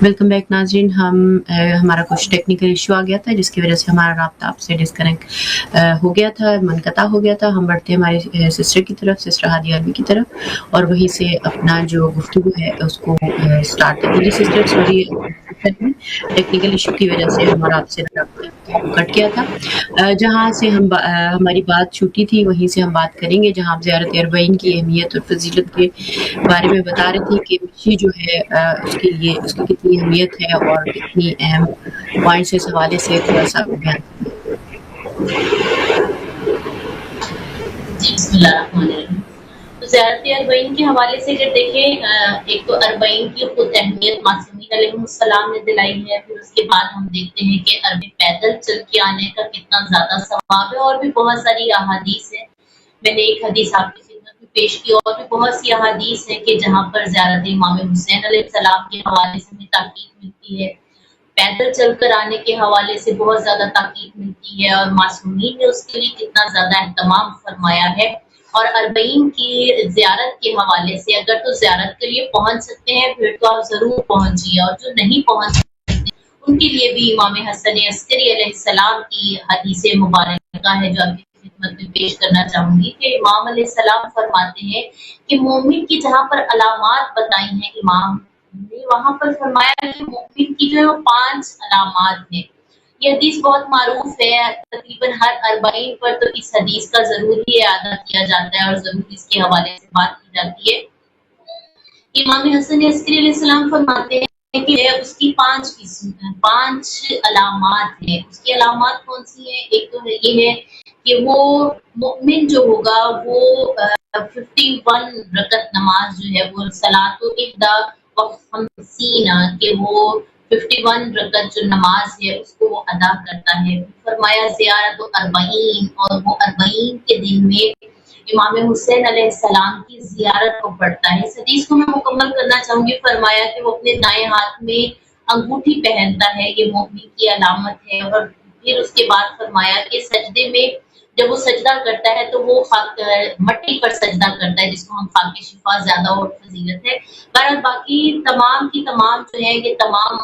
Welcome back नाज़रीन। हमारा कुछ टेक्निकल इशू आ गया था जिसकी वजह से हमारा राब्ता आपसे डिस्कनेक्ट हो गया था, मनक़ता हो गया था। हम बढ़ते हमारी सिस्टर की तरफ, सिस्टर हादिया अरबी की तरफ, और वहीं से अपना जो गुफ्तगू है उसको स्टार्ट करते। जी सिस्टर, सॉरी टेक्निकल इशू की वजह से हमारा आपसे राब्ता कट गया था। जहाँ से हमारी बात छूटी थी वहीं से हम बात करेंगे, जहाँ आप ज़ियारत अरबईन की अहमियत और फजीलत के बारे में बता रही थी कि मच्छी जो है उसके लिए उसकी कितनी अहमियत है और कितनी अहम पॉइंट्स इस हवाले से थोड़ा सा बयान। जी बिस्मिल्लाहिर्रहमानिर्रहीम। तो ज़ियारत अरबईन के हवाले से अगर देखें, एक तो अरबईन की खुद अहमियत मासूमीन अलैहिस्सलाम ने दिलाई है। फिर उसके बाद हम देखते हैं कि अरबी पैदल चल के आने का कितना ज़्यादा सवाब है, और भी बहुत सारी अहादीस है। मैंने एक हदीस आपकी खिदमत में पेश की, और भी बहुत सी अहादीस है कि जहाँ पर ज़ियारत इमाम हुसैन अलैहिस्सलाम के हवाले से हमें ताकीद मिलती है। पैदल चलकर आने के हवाले से बहुत ज्यादा ताकीद मिलती है, और मासूमीन ने उसके लिए कितना ज्यादा एहतमाम फरमाया है। और अरबईन की ज़ियारत के हवाले से अगर तो ज़ियारत के लिए पहुंच सकते हैं फिर तो आप जरूर पहुंचिए, और जो नहीं पहुंच सकते उनके लिए भी इमाम हसन अस्करी अलैहिस्सलाम की हदीस मुबारक है जो आपकी खिदमत में पेश करना चाहूंगी कि इमाम अलैहिस्सलाम फरमाते हैं कि मोमिन की जहाँ पर अलामात बताई हैं इमाम ने, वहां पर फरमाया कि मोमिन की जो है वो 5 अलामात है। ये हदीस बहुत मारूफ है, तकरीबन हर अरबईन पर तो इस हदीस का जरूर ही अदा किया जाता है और जरूर इसके हवाले से बात की जाती है। इमाम हसन अस्करी अलैहिस्सलाम फरमाते हैं कि उसकी 5 अलामात है। उसकी अलामात कौन सी है? एक तो ये है कि वो मोमिन जो होगा वो 51 रकत नमाज जो है वो सलातो इहदा वखमसीना के वो 51 रकत जो नमाज है उसको वो अदा करता है। फरमाया ज़ियारत अरबईन, और वो अरबईन के दिन में इमाम हुसैन अलैहिस्सलाम की ज़ियारत को पढ़ता है। इस हदीस को मैं मुकम्मल करना चाहूंगी। फरमाया कि वो अपने दाएं हाथ में अंगूठी पहनता है, ये मोमिन की अलामत है। और फिर उसके बाद फरमाया कि सजदे में जब वो सजदा करता है तो वो मट्टी पर सजदा करता है, जिसको हम खाके शिफा ज्यादा और फजीलत है। बहरहाल बाकी तमाम की तमाम जो है ये तमाम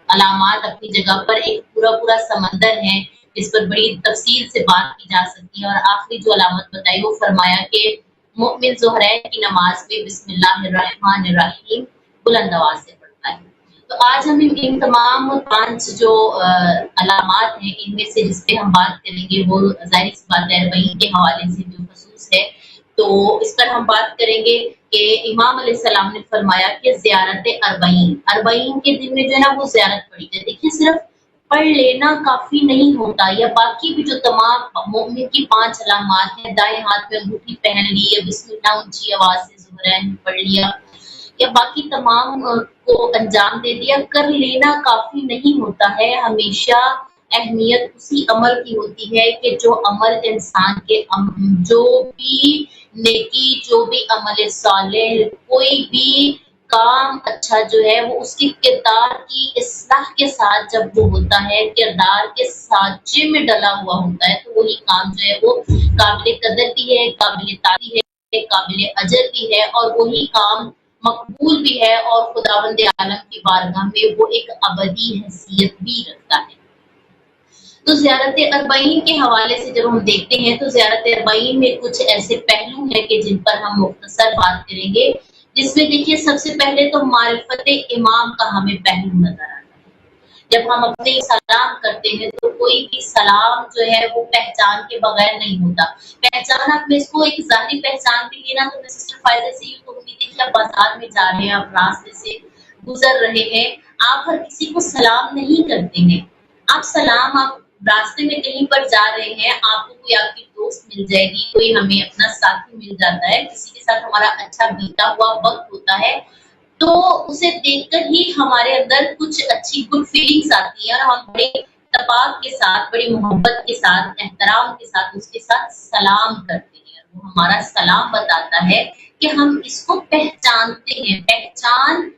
अलामात अपनी जगह पर एक पूरा पूरा समंदर है जिस पर बड़ी तफसील से बात की जा सकती है। और आखिरी जो अलामत बताई वो फरमाया कि मोमिन ज़ुहरैन की नमाज में बिस्मिल्लाहिर्रहमानिर्रहीम बुलंद आवाज से पढ़ता है। तो आज हम इन तमाम 5 जो अलामात हैं इनमें से जिस पे हम बात करेंगे वो ज़ाहिर सी बात है अरबईन के हवाले से जो खसूस है, तो इस पर हम बात करेंगे कि इमाम अलैहिस्सलाम ने फरमाया कि ज़ियारत अरबईन के दिन में जो है ना वो ज़ियारत पढ़ी जाए। देखिए सिर्फ पढ़ लेना काफी नहीं होता, या बाकी भी जो तमाम मोमिन की 5 अलामात हैं, दाएं हाथ में अंगूठी पहन ली, या बिस्मिल्लाह ऊंची आवाज से ज़ुहरैन पढ़ लिया, या बाकी तमाम को अंजाम दे दिया, कर लेना काफी नहीं होता है। हमेशा अहमियत उसी अमल की होती है कि जो अमल इंसान के जो भी नेकी, जो भी अमल सालेह, कोई भी काम अच्छा जो है वो उसके किरदार की इस्लाह के साथ जब वो होता है, किरदार के सांचे में डला हुआ होता है, तो वही काम जो है वो काबिल कदर भी है, काबिल तारीफ है, काबिल अजर भी है, और वही काम मकबूल भी है, और खुदावंद आलम की बारगाह में वो एक अबदी हैसियत भी रखता है। तो ज़ियारत अरबईन के हवाले से जब हम देखते हैं तो ज़ियारत अरबईन में कुछ ऐसे पहलू हैं कि जिन पर हम मुख्तसर बात करेंगे, जिसमें देखिए सबसे पहले तो मारिफत इमाम का हमें पहलू नजर आता है। जब हम अपने सलाम करते हैं तो कोई भी सलाम जो है वो पहचान के बगैर नहीं होता। पहचान आप में इसको एक ज़ाहिरी पहचान भी लेना, तो मैं सिस्टर फायदे से यूँ कहूँगी, देखिए आप बाजार में जा रहे हैं, आप रास्ते से गुजर रहे हैं, आप हर किसी को सलाम नहीं करते हैं। आप सलाम आप रास्ते में कहीं पर जा रहे हैं, आपको कोई आपकी दोस्त मिल जाएगी, कोई हमें अपना साथी मिल जाता है, किसी के साथ हमारा अच्छा बीता हुआ वक्त होता है, तो उसे देखकर ही हमारे अंदर कुछ अच्छी गुड फीलिंग्स आती है, और हम बड़े इत्तेफाक के साथ, बड़ी मोहब्बत के साथ, एहतराम के साथ उसके साथ सलाम करते हैं। वो हमारा सलाम बताता है कि हम इसको पहचानते हैं। पहचान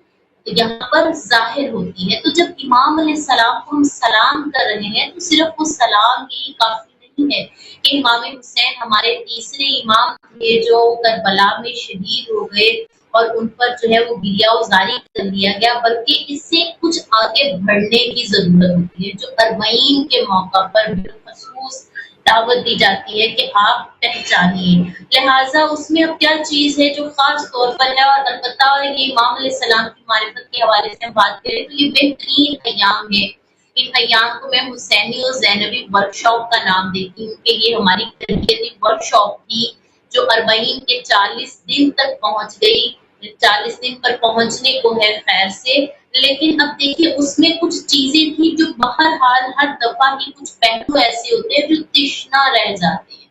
यहाँ पर जाहिर होती है। तो जब इमाम अलैहिस्सलाम को हम सलाम कर रहे हैं तो सिर्फ वो सलाम ही काफी नहीं है कि इमाम हुसैन हमारे तीसरे इमाम थे जो करबला में शहीद हो गए, और उन पर जो है वो गिरिया-उज़ारी कर दिया गया, बल्कि इससे कुछ आगे बढ़ने की ज़रूरत होती है। जो अरबईन के मौका पर बिलख़ुसूस दावत दी जाती है कि आप पहचानिए, लिहाजा उसमें अब क्या चीज़ है जो ख़ास तौर पर है। और अलबत्ता ये इमाम अलैहिस्सलाम की मारिफत के हवाले से हम बात करें तो ये बेहतरीन अय्याम है। इन अय्याम को मैं हुसैनी और ज़ैनबी वर्कशॉप का नाम देती हूँ कि ये हमारी तरबियती वर्कशॉप थी जो अरबईन के 40 दिन तक पहुँच गई। 40 दिन पर पहुँचने को है खैर से, लेकिन अब देखिए उसमें कुछ चीजें थी जो बहरहाल हर दफा ही कुछ पहलू ऐसे होते हैं जो तिश्ना रह जाते हैं।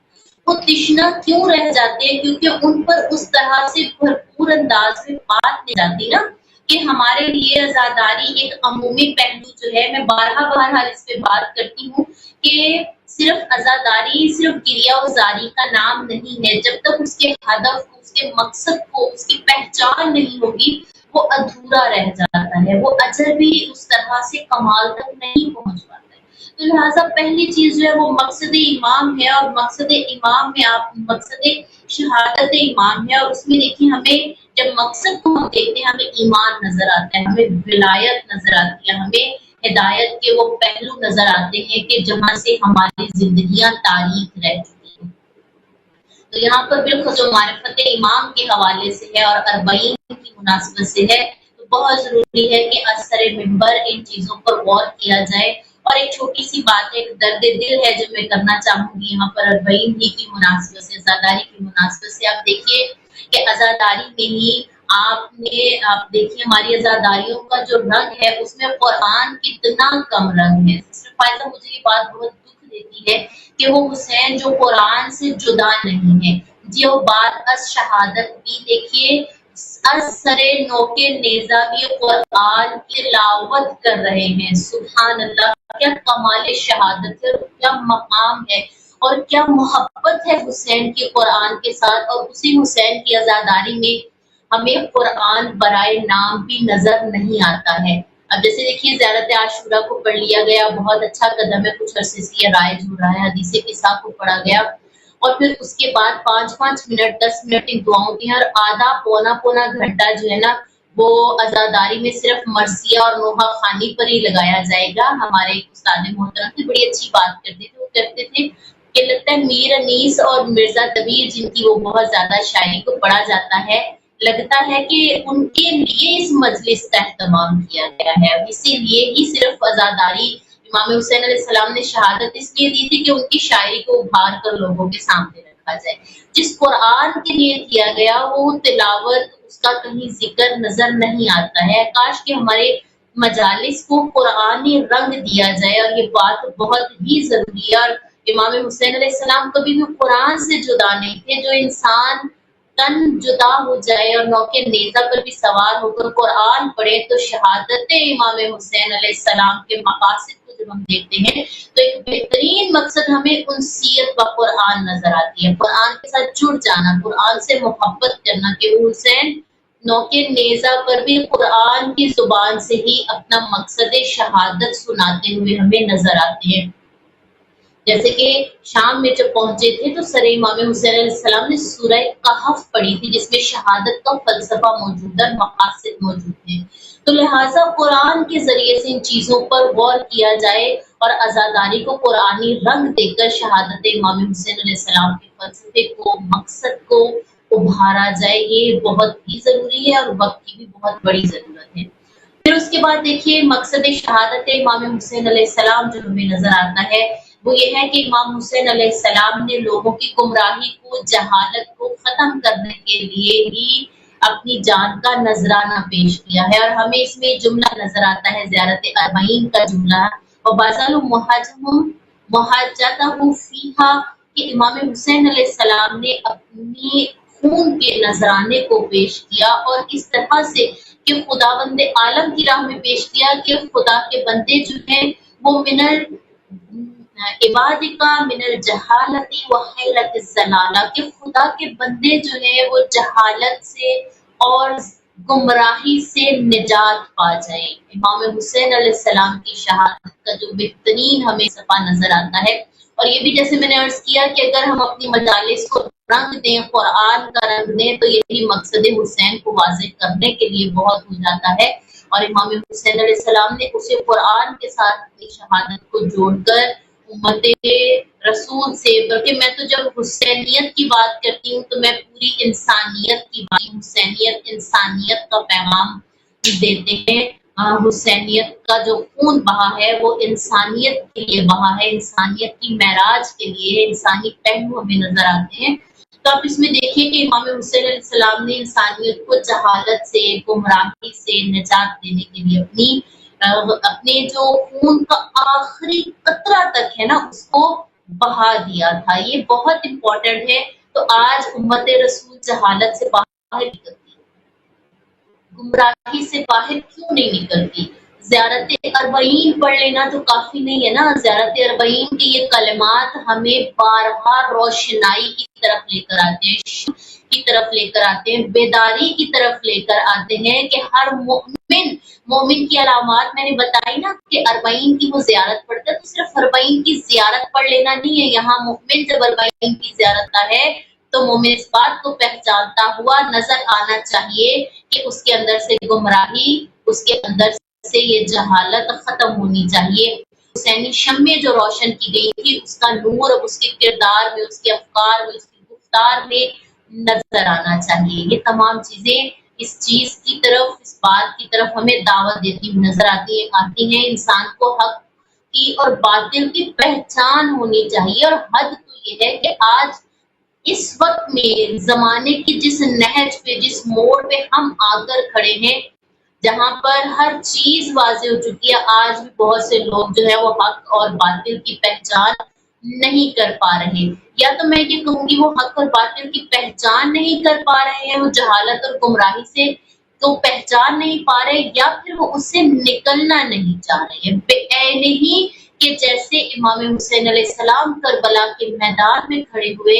वो तिश्ना क्यों रह जाते हैं? क्योंकि उन पर उस तरह से भरपूर अंदाज में बात नहीं जाती ना कि हमारे लिए आजादारी एक अमूमी पहलू जो है, मैं बहरहाल इस पे बात करती हूँ कि सिर्फ आजादारी सिर्फ गिरिया-उज़ारी का नाम नहीं है। जब तक उसके हदफ को, उसके मकसद को, उसकी पहचान नहीं होगी वो अधूरा रह जाता है, वो अजर भी उस तरह से कमाल तक नहीं पहुंच पाता है। तो लिहाजा पहली चीज जो है वो मकसद इमाम है, और मकसद इमाम में आप मकसद शहादत इमाम है, और उसमें देखिए हमें जब मकसद को हम देखते हैं हमें ईमान नजर आता है, हमें विलायत नजर आती है, हमें हिदायत के वो पहलू नजर आते हैं कि जहां से हमारी जिंदगियां तारीख रह चुकी हैं। तो यहाँ पर बिल्कुल जो मारिफत इमाम के हवाले से है और अरबईन की मुनासिबत से है, तो बहुत जरूरी है कि असर मिंबर इन चीजों पर गौर किया जाए। और एक छोटी सी बात है, एक दर्द दिल है जो मैं करना चाहूंगी यहाँ पर अरबईन ही की मुनासिबत से, अज़ादारी की मुनासिबत से। आप देखिए कि अज़ादारी में ही आप देखिए हमारी अज़ादारियों का जो रंग है उसमें कुरान कितना कम रंग है। सिस्टर फायजा, मुझे ये बात बहुत दुख देती है कि वो हुसैन जो कुरान से जुदा नहीं है, जो बात अस शहादत भी देखिए सरे नोके नेजा भी कुरान की तिलावत कर रहे हैं। सुभान अल्लाह, क्या कमाल शहादत है, क्या मकाम है और क्या मोहब्बत है हुसैन के कुरान के साथ। और उसी हुसैन की आजादारी में हमें कुरान बराए नाम भी नजर नहीं आता है। अब जैसे देखिए ज़ियारत आशूरा को पढ़ लिया गया, बहुत अच्छा कदम है, कुछ अरसे से ये राइज हो रहा है, हदीसे किस्सा को पढ़ा गया और फिर उसके बाद 5-5 मिनट 10 मिनट इन दुआओं की, हर आधा पौना घंटा जो है ना वो अजादारी में सिर्फ मरसिया और नोहा खानी पर ही लगाया जाएगा। हमारे एक उस्ताद मोहतरम थे, बड़ी अच्छी बात करते थे, वो कहते थे कि लगता है मीर अनीस और मिर्जा तबीर जिनकी वो बहुत ज्यादा शायरी को पढ़ा जाता है, लगता है कि उनके लिए इस मजलिस का एहतमाम किया गया है। इसीलिए ही सिर्फ आजादारी इमाम हुसैन अलैहिस्सलाम ने शहादत इसलिए दी थी कि उनकी शायरी को उभार कर लोगों के सामने रखा जाए। जिस कुरान के लिए किया गया वो तिलावत, उसका कहीं जिक्र नजर नहीं आता है। काश कि हमारे मजालिस को कुरानी रंग दिया जाए, और ये बात बहुत ही जरूरी है। और इमाम हुसैन अलैहिस्सलाम कभी भी कुरान से जुदा नहीं थे। जो इंसान तन जुदा हो जाए और नौके नेजा पर भी सवार होकर कुरान पढ़े तो शहादत इमाम हुसैन अलैहिस्सलाम के मकासद को जब हम देखते हैं तो एक बेहतरीन मकसद हमें उनसियत व कुरान नजर आती है। कुरान के साथ जुड़ जाना, कुरान से मोहब्बत करना, कि हुसैन नौके नेजा पर भी कुरान की जुबान से ही अपना मकसद शहादत सुनाते हुए हमें नजर आते हैं। जैसे कि शाम में जब पहुंचे थे तो सरे इमाम हुसैन अलैहिस्सलाम ने सूरह कहफ पढ़ी थी जिसमें शहादत का फलसफा मौजूद है, मकासद मौजूद है। तो लिहाजा कुरान के जरिए से इन चीजों पर गौर किया जाए और आजादारी को कुरानी रंग देकर शहादत इमाम हुसैन अलैहिस्सलाम के फलसफे को, मकसद को उभारा जाए, ये बहुत ही जरूरी है और वक्त की भी बहुत बड़ी जरूरत है। फिर उसके बाद देखिए मकसद शहादत इमाम हुसैन अलैहिस्सलाम जो हमें नजर आता है वो ये है कि इमाम हुसैन अलैहिस्सलाम ने लोगों की गुमराही को, जहालत को खत्म करने के लिए ही अपनी जान का नजराना पेश किया है। और हमें इसमें जुमला नजर आता है ज़ियारत अरबईन का जुमला, वबाज़लु मुहज्जतहु फीहा, कि इमाम हुसैन अलैहिस्सलाम ने अपनी खून के नजराने को पेश किया और इस तरह से कि खुदावंद आलम की राह में पेश किया कि खुदा के बंदे जो हैं वो मिनल इबादिका मिनल जहालती व हैरत ज़लाला, कि खुदा के बंदे जो है वो जहालत से और गुमराही से निजात पा जाए। इमाम हुसैन अलैहिस्सलाम की शहादत का जो बेहतरीन हमें सफा नजर आता है اور یہ بھی جیسے میں نے عرض کیا کہ اگر ہم اپنی مجالس کو رنگ دیں، قرآن کا رنگ دیں، تو یہی مقصد حسین کو واضح کرنے کے لیے بہت ہو جاتا ہے۔ اور امام حسین علیہ السلام نے اسے قرآن کے ساتھ اپنی شہادت کو جوڑ کر امت رسول سے، بلکہ میں تو جب حسینیت کی بات کرتی ہوں تو میں پوری انسانیت کی بات، حسینیت انسانیت کا پیغام دیتے ہیں۔ حسینیت کا جو خون بہا ہے وہ انسانیت کے لیے بہا ہے، انسانیت کی معراج کے لیے، انسانی پہلو ہمیں نظر آتے ہیں۔ تو آپ اس میں دیکھیں کہ امام حسین علیہ السلام نے انسانیت کو جہالت سے، گمراہی سے نجات دینے کے لیے اپنے جو خون کا آخری قطرہ تک ہے نا اس کو بہا دیا تھا۔ یہ بہت امپورٹنٹ ہے۔ تو آج امت رسول جہالت سے باہر نکلتی، گمراہی سے باہر کیوں نہیں نکلتی؟ زیارت اربعین پڑھ لینا تو کافی نہیں ہے نا۔ زیارت اربعین کے یہ کلمات ہمیں بارہا روشنائی کی طرف لے کر آتے ہیں، کی طرف لے کر آتے ہیں، بیداری کی طرف لے کر آتے ہیں کہ ہر مومن کی علامات میں نے بتائی نا کہ اربعین کی وہ زیارت پڑھتا ہے، تو صرف اربعین کی زیارت پڑھ لینا نہیں ہے۔ یہاں مومن جب اربعین کی زیارت کا ہے تو مومن اس بات کو پہچانتا ہوا نظر آنا چاہیے کہ اس کے اندر سے گمراہی، اس کے اندر سے یہ جہالت ختم ہونی چاہیے۔ حسینی شمع جو روشن کی گئی تھی اس کا نور اب اس کے کردار میں، اس کے افکار میں، اس کی گفتار میں نظر آنا چاہیے۔ یہ تمام چیزیں اس چیز کی طرف، اس بات کی طرف ہمیں دعوت دیتی ہوئی نظر آتی ہیں۔ انسان کو حق کی اور باطل کی پہچان ہونی چاہیے، اور حد تو یہ ہے کہ آج اس وقت میں زمانے کی جس نہج پہ، جس موڑ پہ ہم آ کر کھڑے ہیں، جہاں پر ہر چیز واضح ہو چکی ہے، آج بھی بہت سے لوگ جو ہے وہ حق اور باطل کی پہچان نہیں کر پا رہے۔ یا تو میں یہ کہوں گی وہ حق اور باطل کی پہچان نہیں کر پا رہے ہیں، وہ جہالت اور گمراہی سے تو پہچان نہیں پا رہے، یا پھر وہ اس سے نکلنا نہیں چاہ رہے ہیں۔ بے عین ہی کہ جیسے امام حسین علیہ السلام کربلا کے میدان میں کھڑے ہوئے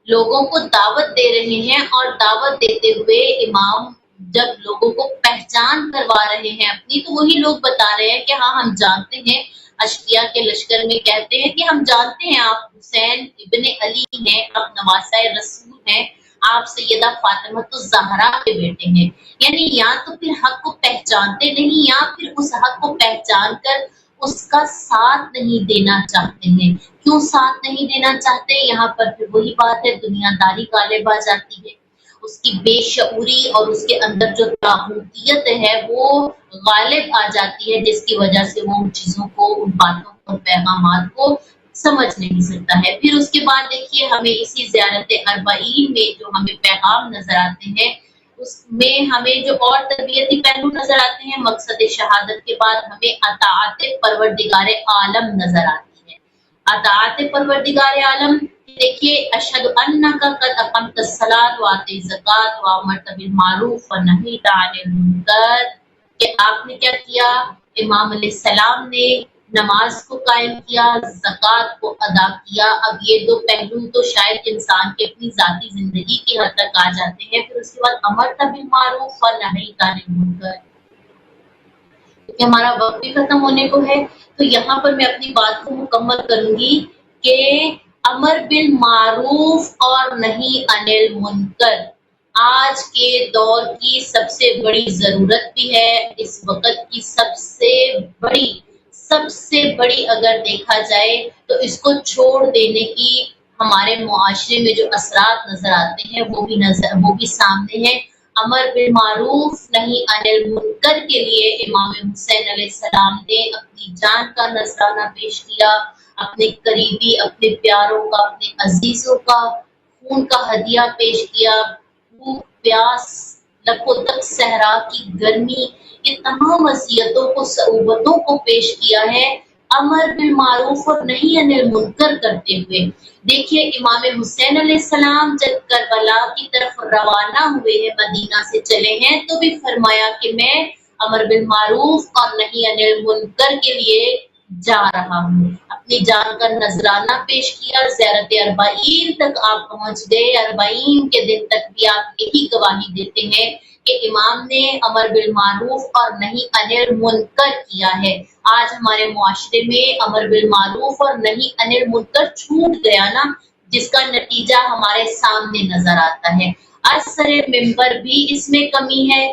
لوگوں کو دعوت دے رہے ہیں، اور دعوت دیتے ہوئے امام جب لوگوں کو پہچان کروا رہے ہیں اپنی، تو وہی لوگ بتا رہے ہیں کہ ہاں ہم جانتے ہیں، اشقیاء کے لشکر میں کہتے ہیں کہ ہم جانتے ہیں آپ حسین ابن علی ہیں، آپ نواسہ رسول ہیں، آپ سیدہ فاطمہ الزہرا کے بیٹے ہیں۔ یعنی یا تو پھر حق کو پہچانتے نہیں، یا پھر اس حق کو پہچان کر اس کا ساتھ نہیں دینا چاہتے ہیں۔ کیوں ساتھ نہیں دینا چاہتے؟ یہاں پر پھر وہی بات ہے، دنیا داری غالب آ جاتی ہے، اس کی بے شعوری اور اس کے اندر جو طاغوتیت ہے وہ غالب آ جاتی ہے، جس کی وجہ سے وہ ان چیزوں کو، ان باتوں کو، پیغامات کو سمجھ نہیں سکتا ہے۔ پھر اس کے بعد دیکھیے ہمیں اسی زیارت اربعین میں جو ہمیں پیغام نظر آتے ہیں، اس میں ہمیں جو اور تربیتی پہلو نظر آتے ہیں، مقصد شہادت کے بعد ہمیں اطاعت پروردگار عالم نظر آتی ہے۔ اطاعت پروردگار عالم دیکھیے، اشہد انک قد اقمت الصلاۃ وآتیت الزکوٰۃ وامرت بالمعروف ونہیت عن المنکر، کہ آپ نے کیا کیا؟ امام علیہ السلام نے نماز کو قائم کیا، زکوٰۃ کو ادا کیا۔ اب یہ دو پہلو تو شاید انسان کے اپنی ذاتی زندگی کی حد تک آ جاتے ہیں۔ پھر اس کے بعد امرت بالمعروف ونہیت عن المنکر، کیونکہ ہمارا وقت بھی ختم ہونے کو ہے، تو یہاں پر میں اپنی بات کو مکمل کروں گی کہ امر بالمعروف اور نہی عن المنکر آج کے دور کی سب سے بڑی ضرورت بھی ہے، اس وقت کی سب سے بڑی اگر دیکھا جائے تو اس کو چھوڑ دینے کی ہمارے معاشرے میں جو اثرات نظر آتے ہیں وہ بھی سامنے ہیں۔ امر بالمعروف نہی عن المنکر کے لیے امام حسین علیہ السلام نے اپنی جان کا نذرانہ پیش کیا، اپنے قریبی، اپنے پیاروں کا، اپنے عزیزوں کا خون کا ہدیہ پیش کیا، بھوک پیاس، لکو تک صحرا کی گرمی، یہ تمام اذیتوں کو، صعوبتوں کو پیش کیا ہے امر بالمعروف اور نہی عن المنکر کرتے ہوئے۔ دیکھیے امام حسین علیہ السلام جب کربلا کی طرف روانہ ہوئے ہیں، مدینہ سے چلے ہیں، تو بھی فرمایا کہ میں امر بالمعروف اور نہی عن المنکر کے لیے جا رہا ہوں۔ اپنی جان کا نذرانہ پیش کیا، زیارت اربعین تک آپ پہنچ گئے، اربعین کے دن تک بھی آپ یہی گواہی دیتے ہیں کہ امام نے امر بالمعروف اور نہی انل منکر کیا ہے. آج ہمارے معاشرے میں امر بالمعروف اور نہی انل منکر چھوٹ گیا نا، جس کا نتیجہ ہمارے سامنے نظر آتا ہے. اثر ممبر بھی اس میں کمی ہے.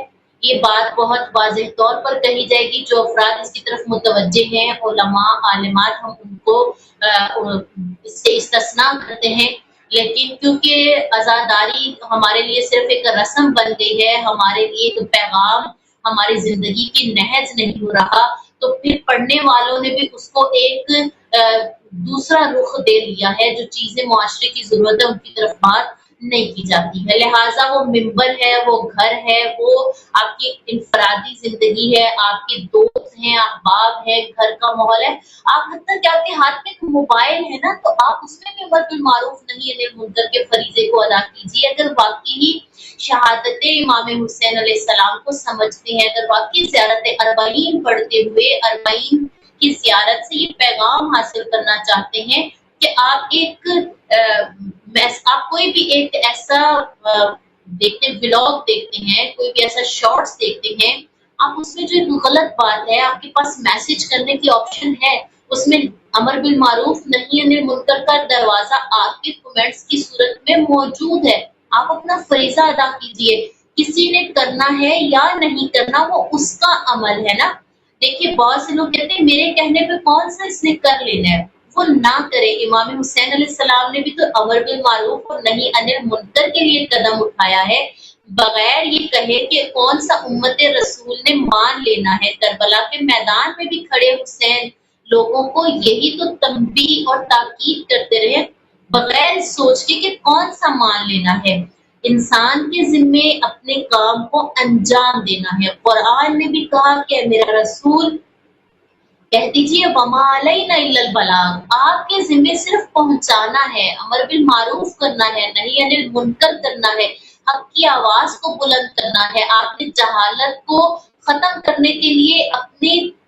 یہ بات بہت واضح طور پر کہی جائے گی. جو افراد اس کی طرف متوجہ ہیں، علماء عالمات، ہم ان کو اس سے استثناء کرتے ہیں، لیکن کیونکہ عزاداری ہمارے لیے صرف ایک رسم بن گئی ہے، ہمارے لیے ایک پیغام ہماری زندگی کی نہج نہیں ہو رہا، تو پھر پڑھنے والوں نے بھی اس کو ایک دوسرا رخ دے لیا ہے. جو چیزیں معاشرے کی ضرورت ہے ان کی طرف بات نہیں کی جاتی ہے. لہٰذا وہ ممبر ہے، وہ گھر ہے، وہ آپ کی انفرادی زندگی ہے، آپ کے دوست ہیں، احباب ہے، گھر کا ماحول ہے. آپ حتیٰ کہ آپ کے ہاتھ میں ایک موبائل ہے نا، تو آپ اس میں بھی امر بالمعروف نہی انل منکر کے فریضے کو ادا کیجیے. اگر واقعی شہادت امام حسین علیہ السلام کو سمجھتے ہیں، اگر واقعی زیارت اربعین پڑھتے ہوئے اربعین کی زیارت سے یہ پیغام حاصل کرنا چاہتے ہیں کہ آپ کوئی بھی ایک ایسا دیکھتے ہیں، ولاگ دیکھتے ہیں، کوئی بھی ایسا شارٹس دیکھتے ہیں، آپ اس میں جو ایک غلط بات ہے، آپ کے پاس میسج کرنے کی آپشن ہے، اس میں امر بالمعروف نہی انل منکر کا دروازہ آپ کے کمنٹس کی صورت میں موجود ہے. آپ اپنا فریضہ ادا کیجیے. کسی نے کرنا ہے یا نہیں کرنا وہ اس کا عمل ہے نا. دیکھیے بہت سے لوگ کہتے ہیں میرے کہنے پہ کون سا اس نے کر لینا ہے، وہ نہ کرے. امام حسین علیہ السلام نے بھی تو امر بالمعروف اور نہی انل منکر کے لیے قدم اٹھایا ہے، بغیر یہ کہے کہ کون سا امت رسول نے مان لینا ہے. کربلا کے میدان میں بھی کھڑے حسین لوگوں کو یہی تو تنبیہ اور تاکید کرتے رہے، بغیر سوچ کے کہ کون سا مان لینا ہے. انسان کے ذمے اپنے کام کو انجام دینا ہے. قرآن نے بھی کہا کہ میرا رسول کہہ دیجیے وما علینا الا البلاغ، آپ کے ذمے صرف پہنچانا ہے، امر بالمعروف کرنا ہے، نہی انل منکر کرنا ہے، حق کی آواز کو بلند کرنا ہے. آپ نے جہالت کو ختم کرنے کے لیے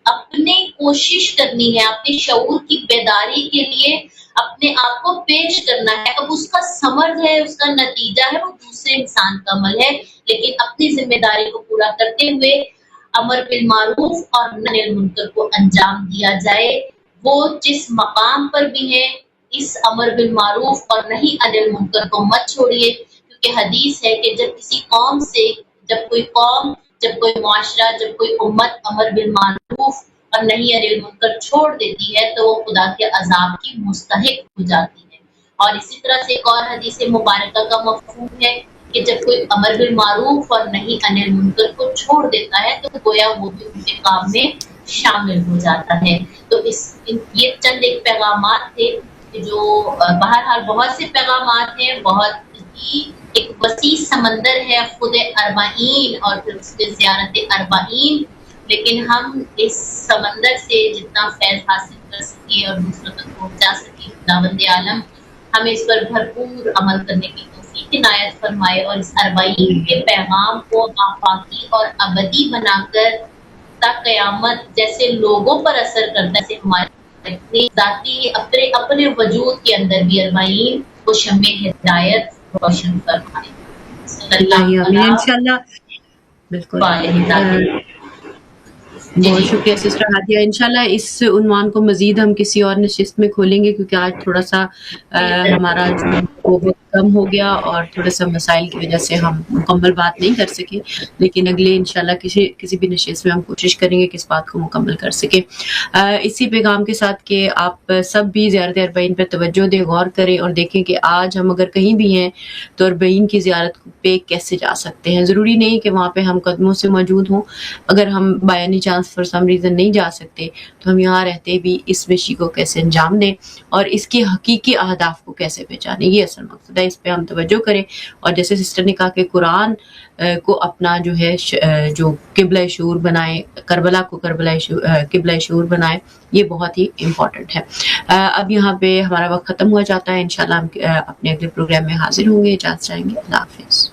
اپنے کوشش کرنی ہے، اپنے شعور کی بیداری کے لیے اپنے آپ کو پیش کرنا ہے. اب اس کا ثمر ہے، اس کا نتیجہ ہے، وہ دوسرے انسان کا عمل ہے، لیکن اپنی ذمہ داری کو پورا کرتے ہوئے امر بالمعروف اور نہی انل منکر کو انجام دیا جائے. وہ جس مقام پر بھی ہے، اس امر بالمعروف اور نہی انل منکر کو مت چھوڑیے، کیونکہ حدیث ہے کہ جب کوئی معاشرہ، جب کوئی امت امر بالمعروف اور نہی انل منکر چھوڑ دیتی ہے تو وہ خدا کے عذاب کی مستحق ہو جاتی ہے. اور اسی طرح سے ایک اور حدیث مبارکہ کا مفہوم ہے کہ جب کوئی امر بالمعروف اور نہی انل منکر کو چھوڑ دیتا ہے تو گویا وہ بھی ان کے کام میں شامل ہو جاتا ہے. تو یہ چند ایک پیغامات تھے جو بہرحال بہت سے پیغامات ہیں، بہت ہی ایک وسیع سمندر ہے خود اربعین اور پھر اس میں زیارت اربعین، لیکن ہم اس سمندر سے جتنا فیض حاصل کر سکے اور دوسروں تک پہنچا سکے، خداوند عالم ہمیں اس پر بھرپور عمل کرنے کی توفیق عنایت فرمائے، اور اس اربعین کے پیغام کو آفاقی اور ابدی بنا کر تا قیامت جیسے لوگوں پر اثر کرتا ہے، ہمارے ذاتی اپنے وجود کے اندر بھی اربعین کو شمع ہدایت روشن فرمائے. انشاءاللہ. بالکل. بہت شکریہ سسٹر ہادیہ. انشاءاللہ اس عنوان کو مزید ہم کسی اور نشست میں کھولیں گے، کیونکہ آج تھوڑا سا ہمارا وقت کم ہو گیا اور تھوڑا سا مسائل کی وجہ سے ہم مکمل بات نہیں کر سکے، لیکن اگلے انشاءاللہ کسی بھی نشست میں ہم کوشش کریں گے کہ اس بات کو مکمل کر سکیں. اسی پیغام کے ساتھ کہ آپ سب بھی زیارت اربعین پر توجہ دیں، غور کریں اور دیکھیں کہ آج ہم اگر کہیں بھی ہیں تو اربعین کی زیارت پہ کیسے جا سکتے ہیں. ضروری نہیں کہ وہاں پہ ہم قدموں سے موجود ہوں. اگر ہم by any chance for some reason نہیں جا سکتے تو ہم یہاں رہتے بھی اس مشی کو کیسے انجام دیں اور اس کے حقیقی اہداف کو کیسے پہچانیں. یہ اصل مقصد ہے، اس پہ ہم توجہ کریں. اور جیسے سسٹر نے کہا کہ قرآن کو اپنا جو ہے جو قبلہ شعور بنائے، کربلا کو قبلہ شعور بنائے، یہ بہت ہی امپورٹنٹ ہے. اب یہاں پہ ہمارا وقت ختم ہوا جاتا ہے. انشاءاللہ ہم اپنے اگلے پروگرام میں حاضر ہوں گے. اجازت چاہیں گے. اللہ حافظ.